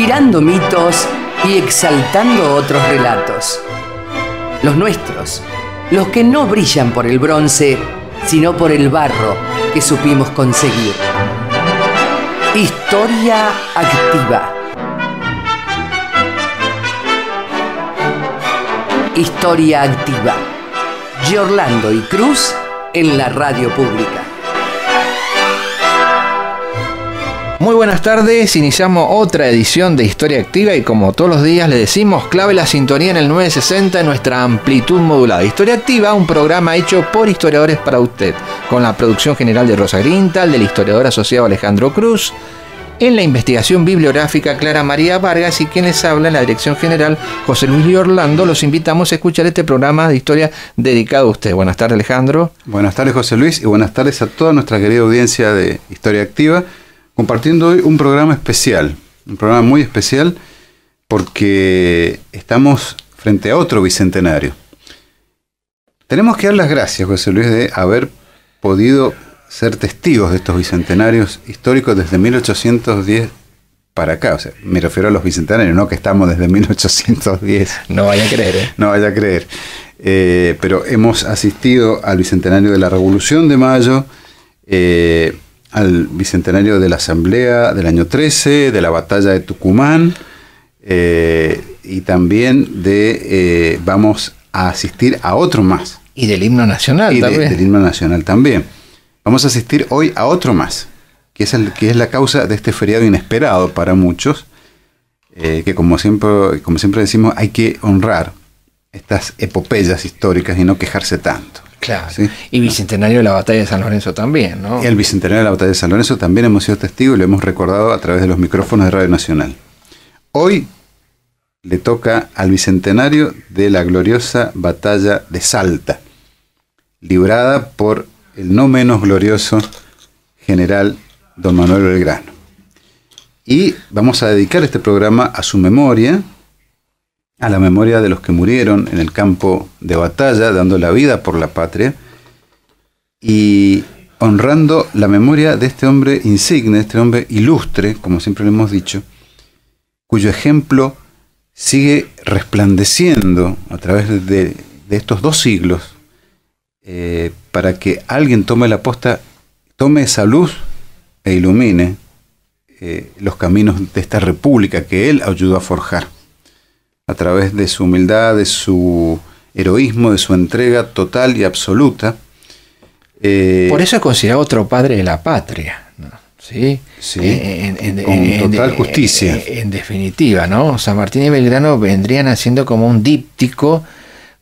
tirando mitos y exaltando otros relatos. Los nuestros, los que no brillan por el bronce, sino por el barro que supimos conseguir. Historia activa. Historia activa. Giorlando y Cruz en la radio pública. Muy buenas tardes, iniciamos otra edición de Historia Activa y como todos los días le decimos, clave la sintonía en el 960 en nuestra amplitud modulada. Historia Activa, un programa hecho por historiadores para usted, con la producción general de Rosa Grintal, del historiador asociado Alejandro Cruz, en la investigación bibliográfica Clara María Vargas y quien les habla en la dirección general José Luis Giorlando. Los invitamos a escuchar este programa de historia dedicado a usted. Buenas tardes, Alejandro. Buenas tardes, José Luis, y buenas tardes a toda nuestra querida audiencia de Historia Activa, compartiendo hoy un programa especial, un programa muy especial porque estamos frente a otro bicentenario. Tenemos que dar las gracias, José Luis, de haber podido ser testigos de estos bicentenarios históricos desde 1810 para acá. O sea, me refiero a los bicentenarios, no que estamos desde 1810. No vaya a creer, ¿eh? No vaya a creer. Pero hemos asistido al bicentenario de la Revolución de Mayo, al bicentenario de la Asamblea del año 13, de la Batalla de Tucumán, y también vamos a asistir a otro más. Y del himno nacional también. Del himno nacional también. Vamos a asistir hoy a otro más, que es la causa de este feriado inesperado para muchos, que como siempre decimos, hay que honrar estas epopeyas históricas y no quejarse tanto. Claro, ¿sí? Y bicentenario de la Batalla de San Lorenzo también, ¿no? El bicentenario de la Batalla de San Lorenzo también hemos sido testigos y lo hemos recordado a través de los micrófonos de Radio Nacional. Hoy le toca al bicentenario de la gloriosa Batalla de Salta, librada por el no menos glorioso general don Manuel Belgrano. Y vamos a dedicar este programa a su memoria, a la memoria de los que murieron en el campo de batalla, dando la vida por la patria, y honrando la memoria de este hombre insigne, de este hombre ilustre, como siempre le hemos dicho, cuyo ejemplo sigue resplandeciendo a través de estos 2 siglos, para que alguien tome la posta, tome esa luz e ilumine los caminos de esta república que él ayudó a forjar, a través de su humildad, de su heroísmo, de su entrega total y absoluta. Por eso es considerado otro padre de la patria, ¿no? ¿Sí? Sí, con total justicia. En definitiva, ¿no? San Martín y Belgrano vendrían haciendo como un díptico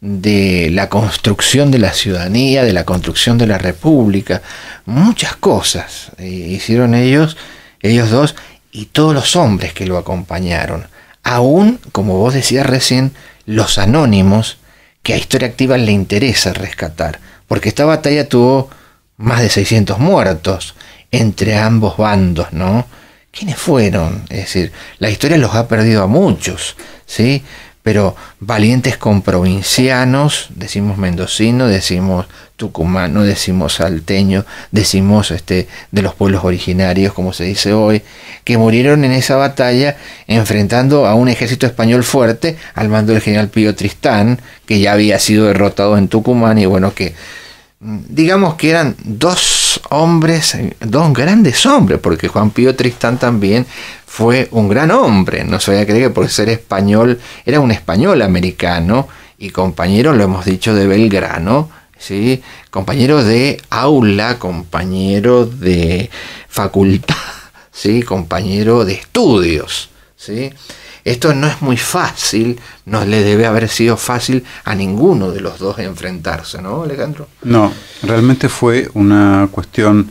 de la construcción de la ciudadanía, de la construcción de la república. Muchas cosas hicieron ellos dos y todos los hombres que lo acompañaron. Aún, como vos decías recién, los anónimos que a Historia Activa le interesa rescatar, porque esta batalla tuvo más de 600 muertos entre ambos bandos, ¿no? ¿Quiénes fueron? Es decir, la historia los ha perdido a muchos, ¿sí? Pero valientes comprovincianos, decimos mendocino, decimos tucumano, decimos salteño, decimos de los pueblos originarios, como se dice hoy, que murieron en esa batalla enfrentando a un ejército español fuerte al mando del general Pío Tristán, que ya había sido derrotado en Tucumán, y bueno, que digamos que eran 2 hombres, 2 grandes hombres, porque Juan Pío Tristán también fue un gran hombre, no se vaya a creer que por ser español, era un español americano y compañero, lo hemos dicho, de Belgrano, ¿sí? Compañero de aula, compañero de facultad, ¿sí? Compañero de estudios, ¿sí? Esto no es muy fácil, no le debe haber sido fácil a ninguno de los dos enfrentarse, ¿no, Alejandro? No, realmente fue una cuestión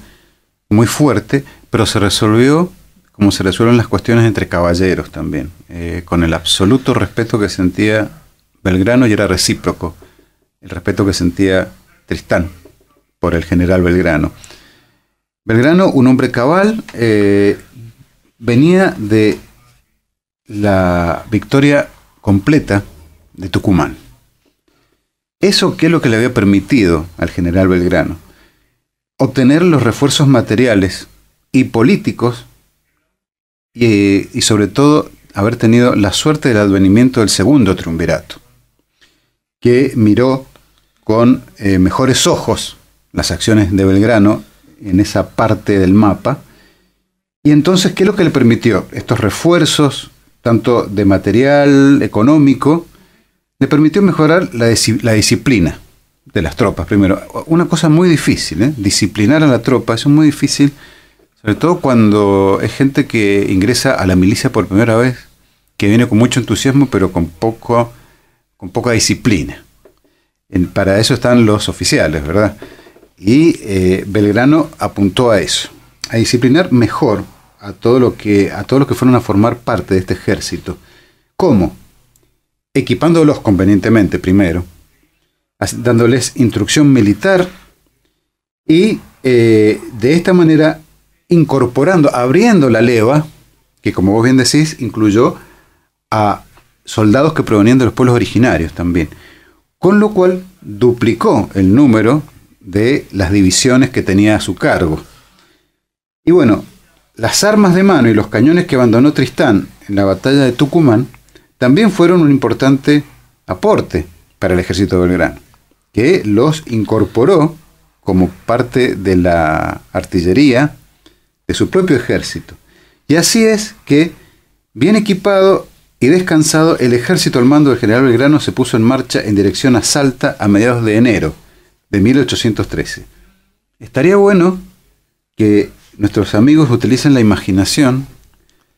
muy fuerte, pero se resolvió como se resuelven las cuestiones entre caballeros también, con el absoluto respeto que sentía Belgrano, y era recíproco el respeto que sentía Tristán por el general Belgrano. Belgrano, un hombre cabal, venía de la victoria completa de Tucumán. ¿Eso qué es lo que le había permitido al general Belgrano? Obtener los refuerzos materiales y políticos y sobre todo haber tenido la suerte del advenimiento del segundo triunvirato, que miró con mejores ojos las acciones de Belgrano en esa parte del mapa. Y entonces, ¿qué es lo que le permitió? Estos refuerzos, tanto de material económico, le permitió mejorar la disciplina de las tropas. Primero, una cosa muy difícil, disciplinar a la tropa, eso es muy difícil, sobre todo cuando es gente que ingresa a la milicia por primera vez, que viene con mucho entusiasmo, pero con poca disciplina. Para eso están los oficiales, ¿verdad? Y Belgrano apuntó a eso, a disciplinar mejor a todos los que fueron a formar parte de este ejército. ¿Cómo? Equipándolos convenientemente primero, dándoles instrucción militar y de esta manera incorporando, abriendo la leva, que como vos bien decís, incluyó a soldados que provenían de los pueblos originarios también, con lo cual duplicó el número de las divisiones que tenía a su cargo. Y bueno, las armas de mano y los cañones que abandonó Tristán en la batalla de Tucumán también fueron un importante aporte para el ejército de Belgrano, que los incorporó como parte de la artillería de su propio ejército. Y así es que, bien equipado y descansado, el ejército al mando del general Belgrano se puso en marcha en dirección a Salta a mediados de enero de 1813. Estaría bueno que nuestros amigos utilicen la imaginación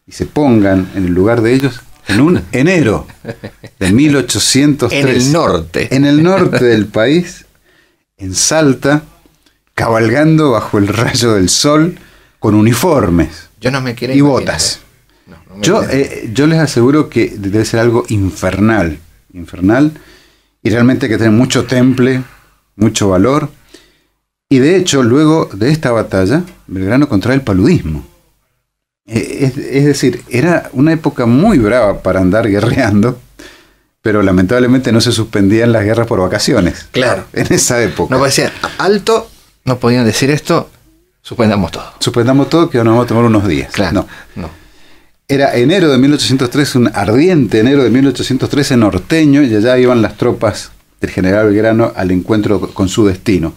y se pongan en el lugar de ellos en un enero de 1813. En el norte. En el norte del país, en Salta, cabalgando bajo el rayo del sol, con uniformes Yo no me quiero y imaginar. botas. Yo les aseguro que debe ser algo infernal, y realmente hay que tener mucho temple, mucho valor. Y de hecho, luego de esta batalla, Belgrano contrae el paludismo. Es decir, era una época muy brava para andar guerreando, pero lamentablemente no se suspendían las guerras por vacaciones. Claro. En esa época. No decían alto, no podían decir esto, suspendamos todo. Suspendamos todo, que nos vamos a tomar unos días. Claro. No. Era enero de 1813, un ardiente enero de 1813 norteño, y allá iban las tropas del general Belgrano al encuentro con su destino.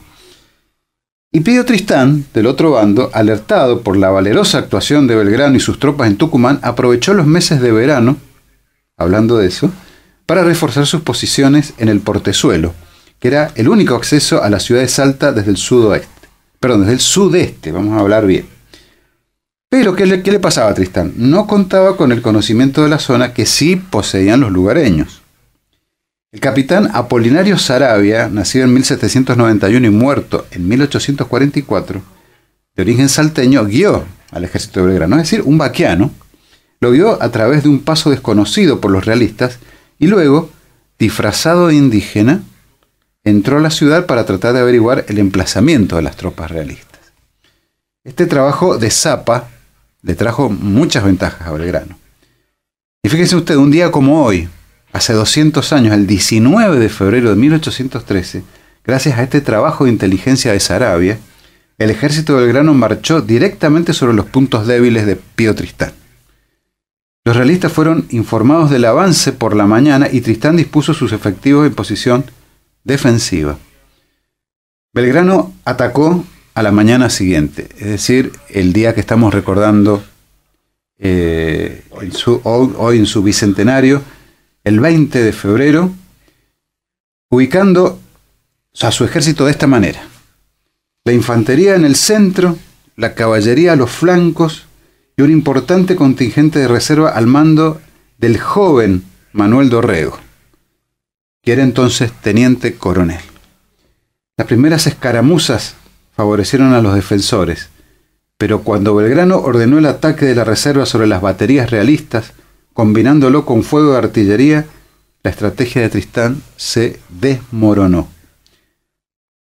Y Pío Tristán, del otro bando, alertado por la valerosa actuación de Belgrano y sus tropas en Tucumán, aprovechó los meses de verano, hablando de eso, para reforzar sus posiciones en el Portezuelo, que era el único acceso a la ciudad de Salta desde el sudeste, vamos a hablar bien. Pero, ¿qué le pasaba a Tristán? No contaba con el conocimiento de la zona que sí poseían los lugareños. El capitán Apolinario Saravia, nacido en 1791 y muerto en 1844, de origen salteño, guió al ejército de Belgrano, es decir, un vaquiano, lo guió a través de un paso desconocido por los realistas y luego, disfrazado de indígena, entró a la ciudad para tratar de averiguar el emplazamiento de las tropas realistas. Este trabajo de zapa le trajo muchas ventajas a Belgrano. Y fíjese usted, un día como hoy, hace 200 años, el 19 de febrero de 1813, gracias a este trabajo de inteligencia de Saravia, el ejército de Belgrano marchó directamente sobre los puntos débiles de Pío Tristán. Los realistas fueron informados del avance por la mañana y Tristán dispuso sus efectivos en posición defensiva. Belgrano atacó a la mañana siguiente, es decir, el día que estamos recordando hoy en su bicentenario, el 20 de febrero, ubicando a su ejército de esta manera: la infantería en el centro, la caballería a los flancos y un importante contingente de reserva al mando del joven Manuel Dorrego, que era entonces teniente coronel. Las primeras escaramuzas favorecieron a los defensores, pero cuando Belgrano ordenó el ataque de la reserva sobre las baterías realistas, combinándolo con fuego de artillería, la estrategia de Tristán se desmoronó.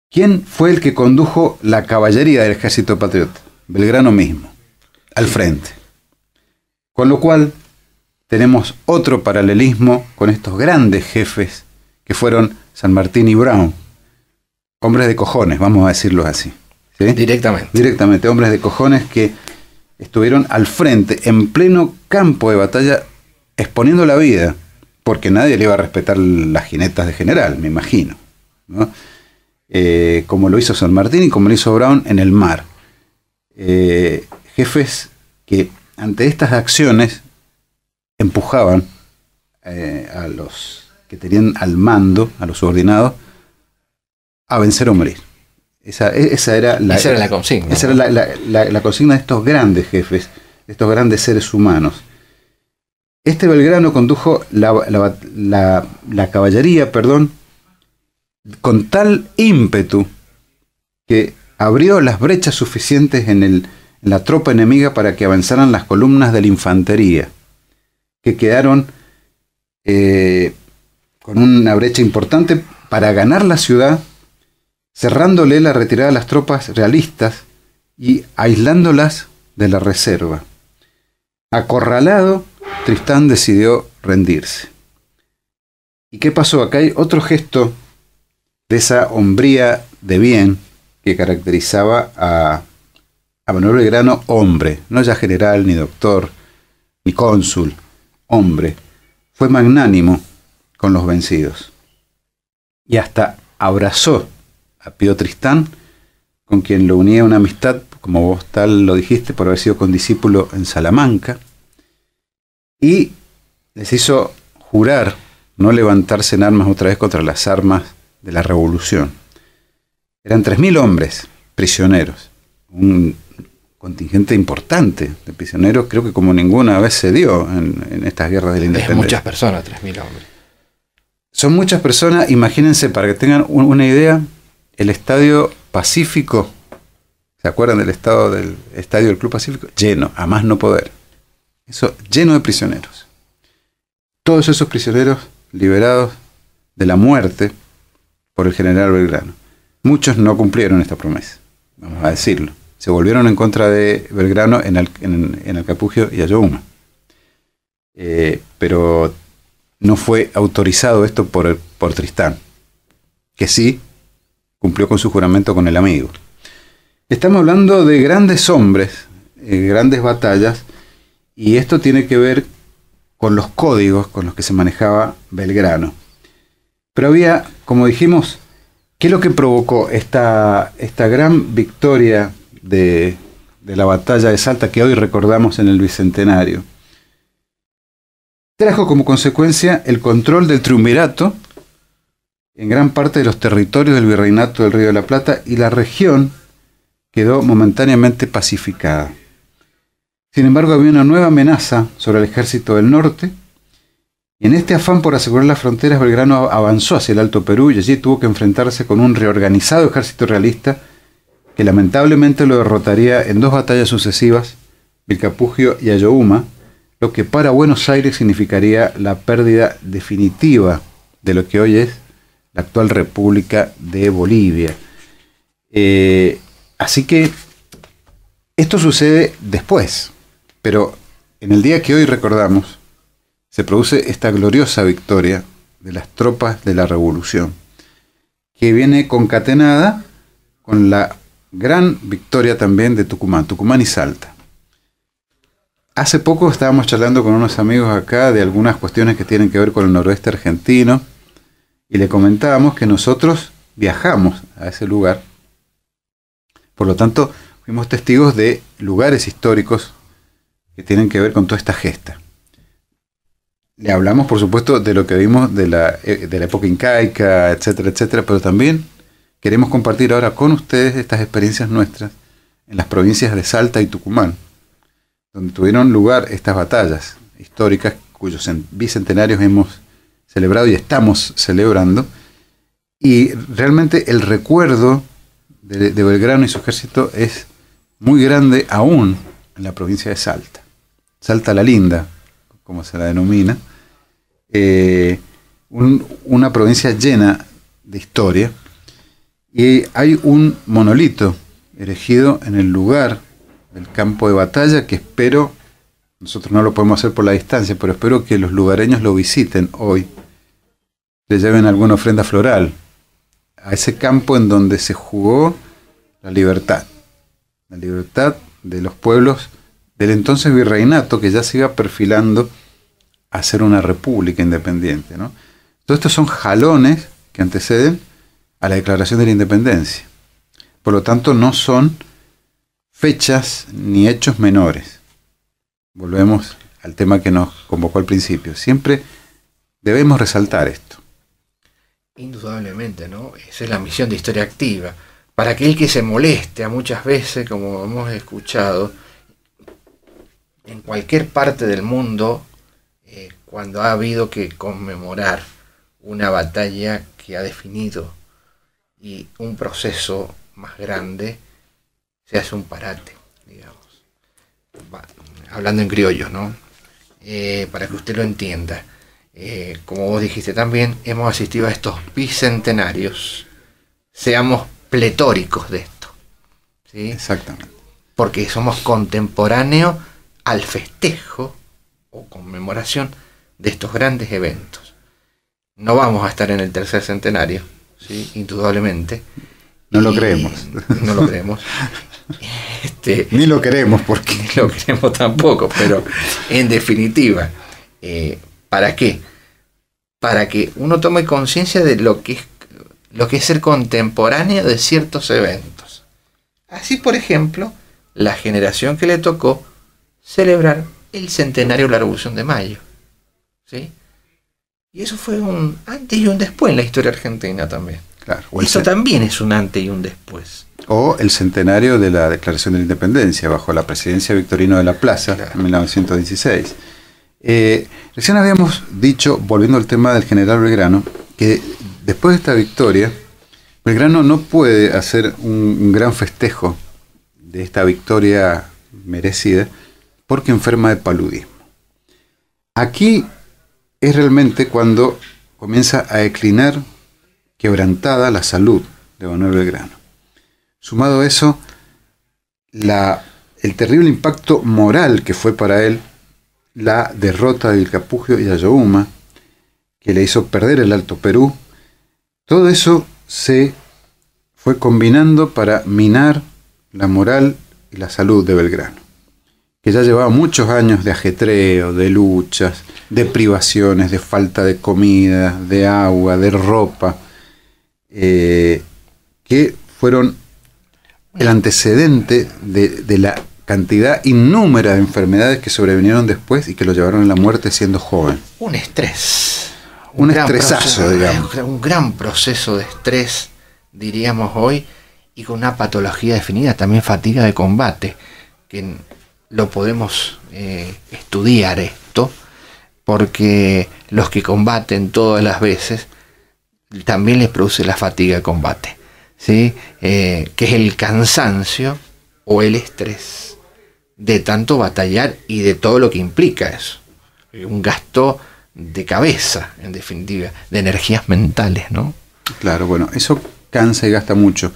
¿Quién fue el que condujo la caballería del ejército patriota? Belgrano mismo, al frente. Con lo cual, tenemos otro paralelismo con estos grandes jefes que fueron San Martín y Brown. Hombres de cojones, vamos a decirlo así. ¿Sí? Directamente, hombres de cojones que estuvieron al frente, en pleno campo de batalla, exponiendo la vida, porque nadie le iba a respetar las jinetas de general, me imagino, ¿no? Como lo hizo San Martín y como lo hizo Brown en el mar. Jefes que ante estas acciones empujaban a los que tenían al mando, a los subordinados, a vencer o morir. Esa era la consigna. Esa era la consigna de estos grandes jefes, de estos grandes seres humanos. Belgrano condujo la caballería, con tal ímpetu que abrió las brechas suficientes en la tropa enemiga para que avanzaran las columnas de la infantería, que quedaron con una brecha importante para ganar la ciudad, cerrándole la retirada a las tropas realistas y aislándolas de la reserva. Acorralado, Tristán decidió rendirse. ¿Y qué pasó? Acá hay otro gesto de esa hombría de bien que caracterizaba a Manuel Belgrano, hombre, no ya general, ni doctor, ni cónsul, hombre. Fue magnánimo con los vencidos. Y hasta abrazó a Pío Tristán, con quien lo unía una amistad, como vos tal lo dijiste, por haber sido condiscípulo en Salamanca, y les hizo jurar no levantarse en armas otra vez contra las armas de la revolución. Eran 3.000 hombres prisioneros, un contingente importante de prisioneros, creo que como ninguna vez se dio en estas guerras de la independencia. Es muchas personas, 3.000 hombres. Son muchas personas, imagínense, para que tengan una idea, el Estadio Pacífico, ¿se acuerdan del estadio del Club Pacífico? Lleno, a más no poder. Eso, lleno de prisioneros. Todos esos prisioneros liberados de la muerte por el general Belgrano. Muchos no cumplieron esta promesa, vamos a decirlo. Se volvieron en contra de Belgrano en Alcapugio y Ayohuma. Pero no fue autorizado esto por Tristán, que sí cumplió con su juramento con el amigo. Estamos hablando de grandes hombres, grandes batallas, y esto tiene que ver con los códigos con los que se manejaba Belgrano. Pero había, como dijimos, ¿qué es lo que provocó esta gran victoria de la batalla de Salta que hoy recordamos en el Bicentenario? Trajo como consecuencia el control del triunvirato en gran parte de los territorios del Virreinato del Río de la Plata, y la región quedó momentáneamente pacificada. Sin embargo, había una nueva amenaza sobre el ejército del norte, y en este afán por asegurar las fronteras, Belgrano avanzó hacia el Alto Perú y allí tuvo que enfrentarse con un reorganizado ejército realista que lamentablemente lo derrotaría en 2 batallas sucesivas, Vilcapugio y Ayohuma, lo que para Buenos Aires significaría la pérdida definitiva de lo que hoy es la actual República de Bolivia. Así que esto sucede después, pero en el día que hoy recordamos, se produce esta gloriosa victoria de las tropas de la Revolución, que viene concatenada con la gran victoria también de Tucumán y Salta. Hace poco estábamos charlando con unos amigos acá de algunas cuestiones que tienen que ver con el noroeste argentino, y le comentábamos que nosotros viajamos a ese lugar, por lo tanto fuimos testigos de lugares históricos que tienen que ver con toda esta gesta. Le hablamos, por supuesto, de lo que vimos de la época incaica, etcétera, etcétera, pero también queremos compartir ahora con ustedes estas experiencias nuestras en las provincias de Salta y Tucumán, donde tuvieron lugar estas batallas históricas cuyos bicentenarios hemos celebrado y estamos celebrando, y realmente el recuerdo de Belgrano y su ejército es muy grande aún en la provincia de Salta. Salta la Linda, como se la denomina, una provincia llena de historia, y hay un monolito erigido en el lugar del campo de batalla que espero, nosotros no lo podemos hacer por la distancia, pero espero que los lugareños lo visiten hoy, le lleven alguna ofrenda floral a ese campo en donde se jugó la libertad de los pueblos del entonces virreinato, que ya se iba perfilando a ser una república independiente, ¿no? Todos estos son jalones que anteceden a la Declaración de la Independencia. Por lo tanto, no son fechas ni hechos menores. Volvemos al tema que nos convocó al principio. Siempre debemos resaltar esto. Indudablemente, ¿no? Esa es la misión de Historia Activa. Para aquel que se moleste a muchas veces, como hemos escuchado, en cualquier parte del mundo, cuando ha habido que conmemorar una batalla que ha definido y un proceso más grande, se hace un parate, digamos. Hablando en criollo, ¿no? Para que usted lo entienda. Como vos dijiste también, hemos asistido a estos bicentenarios. Seamos pletóricos de esto, ¿sí? Exactamente. Porque somos contemporáneos al festejo o conmemoración de estos grandes eventos. No vamos a estar en el tercer centenario, ¿sí? Indudablemente. No lo creemos. No lo creemos. Ni lo queremos, porque ni lo queremos tampoco, pero en definitiva, ¿para qué? Para que uno tome conciencia de lo que es ser contemporáneo de ciertos eventos. Así, por ejemplo, la generación que le tocó celebrar el centenario de la Revolución de Mayo, ¿sí? Y eso fue un antes y un después en la historia argentina también. Claro, eso también es un antes y un después. O el centenario de la Declaración de la Independencia, bajo la presidencia de Victorino de la Plaza, claro, en 1916. Recién habíamos dicho, volviendo al tema del general Belgrano, que después de esta victoria, Belgrano no puede hacer un gran festejo de esta victoria merecida, porque enferma de paludismo. Aquí es realmente cuando comienza a declinar, quebrantada, la salud de Manuel Belgrano. Sumado a eso, el terrible impacto moral que fue para él la derrota de Vilcapugio y Ayohuma, que le hizo perder el Alto Perú, todo eso se fue combinando para minar la moral y la salud de Belgrano, que ya llevaba muchos años de ajetreo, de luchas, de privaciones, de falta de comida, de agua, de ropa, que fueron el antecedente de la cantidad innúmera de enfermedades que sobrevinieron después y que lo llevaron a la muerte siendo joven. Un estrés. Un estresazo, digamos. Un gran proceso de estrés, diríamos hoy, y con una patología definida, también fatiga de combate, que lo podemos estudiar esto, porque los que combaten todas las veces también les produce la fatiga de combate, ¿sí? Que es el cansancio o el estrés de tanto batallar y de todo lo que implica eso. Un gasto de cabeza, en definitiva, de energías mentales, ¿no? Claro, bueno, eso cansa y gasta mucho.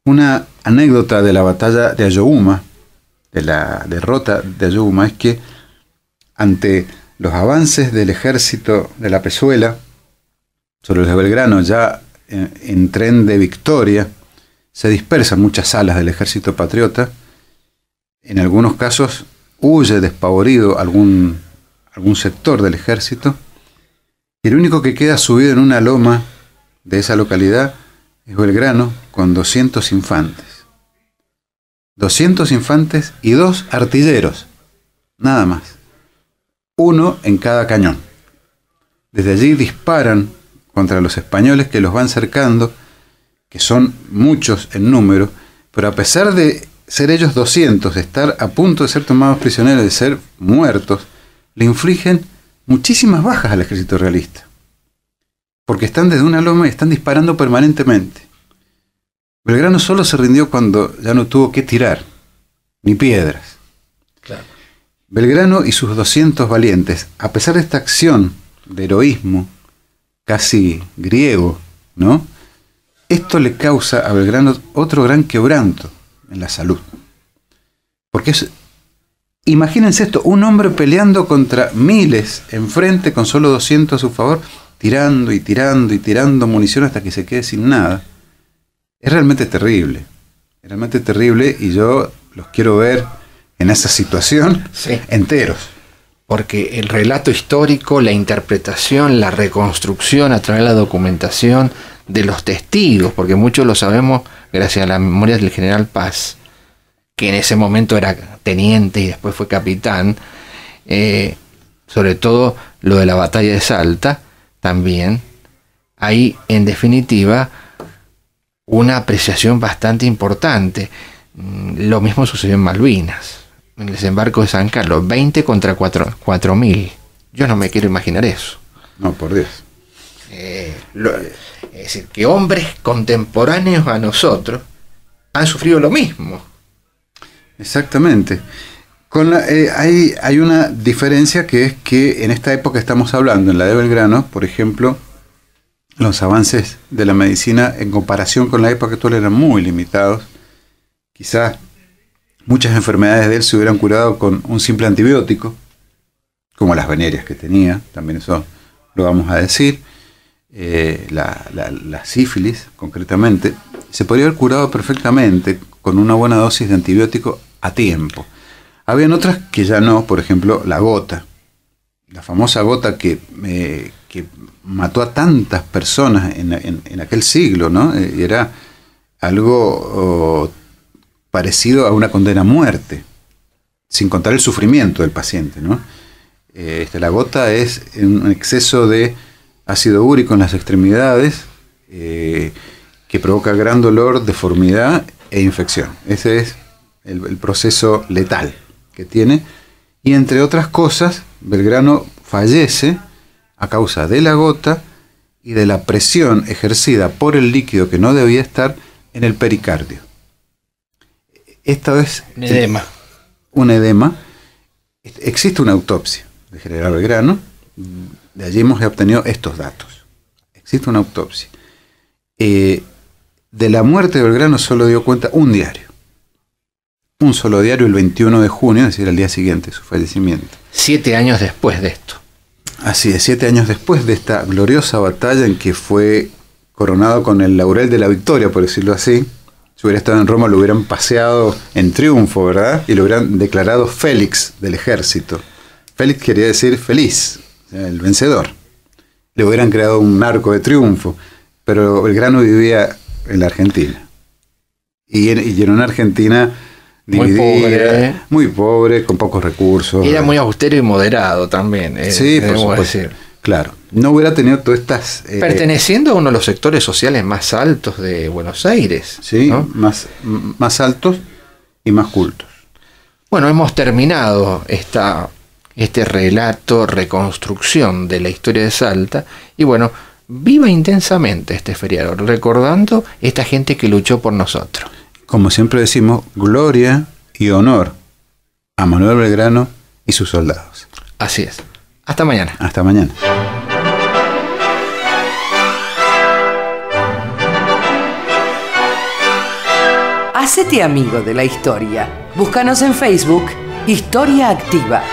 Una anécdota de la batalla de Ayohuma, de la derrota de Ayohuma, es que ante los avances del ejército de la Pezuela sobre los de Belgrano, ya en tren de victoria, se dispersan muchas alas del ejército patriota. En algunos casos huye despavorido algún sector del ejército, y el único que queda subido en una loma de esa localidad es Belgrano, con 200 infantes. 200 infantes y 2 artilleros, nada más. Uno en cada cañón. Desde allí disparan contra los españoles que los van cercando, que son muchos en número, pero a pesar de ser ellos 200, de estar a punto de ser tomados prisioneros, de ser muertos, le infligen muchísimas bajas al ejército realista, porque están desde una loma y están disparando permanentemente. Belgrano solo se rindió cuando ya no tuvo que tirar, ni piedras. Claro. Belgrano y sus 200 valientes, a pesar de esta acción de heroísmo casi griego, ¿no? Esto le causa a Belgrano otro gran quebranto en la salud. Porque imagínense esto, un hombre peleando contra miles enfrente con solo 200 a su favor, tirando y tirando y tirando munición hasta que se quede sin nada. Es realmente terrible, y yo los quiero ver en esa situación, sí, enteros, porque el relato histórico, la interpretación, la reconstrucción a través de la documentación de los testigos, porque muchos lo sabemos gracias a la memoria del general Paz, que en ese momento era teniente y después fue capitán, sobre todo lo de la batalla de Salta, también hay en definitiva una apreciación bastante importante. Lo mismo sucedió en Malvinas, en el desembarco de San Carlos, 20 contra 4.000. Yo no me quiero imaginar eso. No, por Dios. Es decir, que hombres contemporáneos a nosotros han sufrido lo mismo. Exactamente. Hay una diferencia, que es que en esta época estamos hablando, en la de Belgrano, por ejemplo, los avances de la medicina en comparación con la época actual eran muy limitados. Quizás muchas enfermedades de él se hubieran curado con un simple antibiótico, como las venéreas que tenía, también eso lo vamos a decir. La sífilis, concretamente, se podría haber curado perfectamente con una buena dosis de antibiótico a tiempo. Habían otras que ya no, por ejemplo, la gota, la famosa gota que mató a tantas personas en aquel siglo, ¿no? Era algo parecido a una condena a muerte, sin contar el sufrimiento del paciente, ¿no? La gota es un exceso de ácido úrico en las extremidades que provoca gran dolor, deformidad e infección. Ese es el proceso letal que tiene. Y entre otras cosas, Belgrano fallece a causa de la gota y de la presión ejercida por el líquido que no debía estar en el pericardio. Esto es un edema. Existe una autopsia de general Belgrano. De allí hemos obtenido estos datos. Existe una autopsia. De la muerte de Belgrano solo dio cuenta un diario. Un solo diario, el 21 de junio, es decir, al día siguiente de su fallecimiento. 7 años después de esto. Así es, 7 años después de esta gloriosa batalla en que fue coronado con el laurel de la victoria, por decirlo así. Si hubiera estado en Roma, lo hubieran paseado en triunfo, ¿verdad? Y lo hubieran declarado Félix del ejército. Félix quería decir feliz, o sea, el vencedor. Le hubieran creado un arco de triunfo, pero Belgrano vivía en la Argentina. Y en una Argentina dividida, muy pobre, con pocos recursos. Era muy austero y moderado también. Sí, por supuesto. Decir. Claro. No hubiera tenido todas estas... perteneciendo a uno de los sectores sociales más altos de Buenos Aires. Sí, ¿no? más altos y más cultos. Bueno, hemos terminado este relato, reconstrucción de la historia de Salta. Y bueno, viva intensamente este feriado, recordando esta gente que luchó por nosotros. Como siempre decimos, gloria y honor a Manuel Belgrano y sus soldados. Así es. Hasta mañana. Hasta mañana. Hacete amigo de la historia. Búscanos en Facebook, Historia Activa.